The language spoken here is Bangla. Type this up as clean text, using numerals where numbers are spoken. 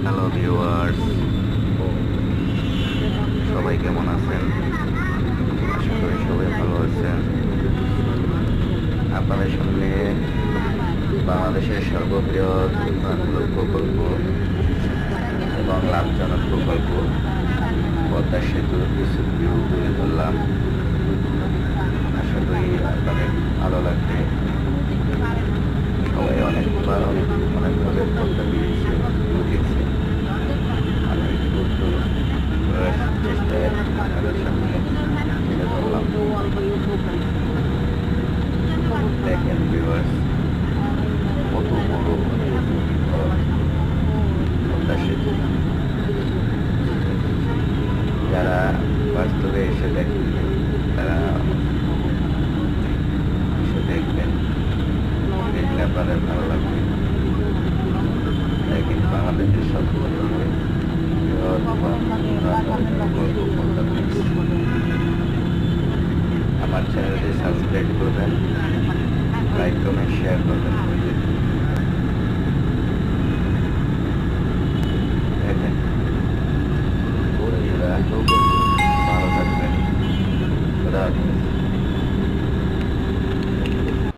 হ্যালো ভিউয়ার্স, সবাই কেমন আছেন? আশা করি সবাই ভালো আছেন। আপনাদের সামনে বাংলাদেশের সর্ববৃহৎ উন্নয়নমূলক প্রকল্প এবং লাভজনক প্রকল্প পদ্মা সেতুর কিছু ভিউ তুলে ধরলাম। আশা করি আপনাদের ভালো লাগবে। সবাই অনেকবার অনেকভাবে পদ্মা ব্রিজ উঠেছে। আমি একটু চেষ্টায় আপনাদের সামনে তুলে ধরলাম। দেখেন ভিউয়ার্স, কত বড় পদ্মা সেতু। যারা বাস্তবে এসে দেখেন তারা এসে দেখবেন, দেখলে আপনাদের ভালো লাগবে। দেখেন বাংলাদেশের সবচেয়ে বৃহৎ পদ্মা ব্রিজ। আমার চ্যানেলটি সাবস্ক্রাইব করবেন, লাইক কমেন্ট শেয়ার করবেন। দেখেন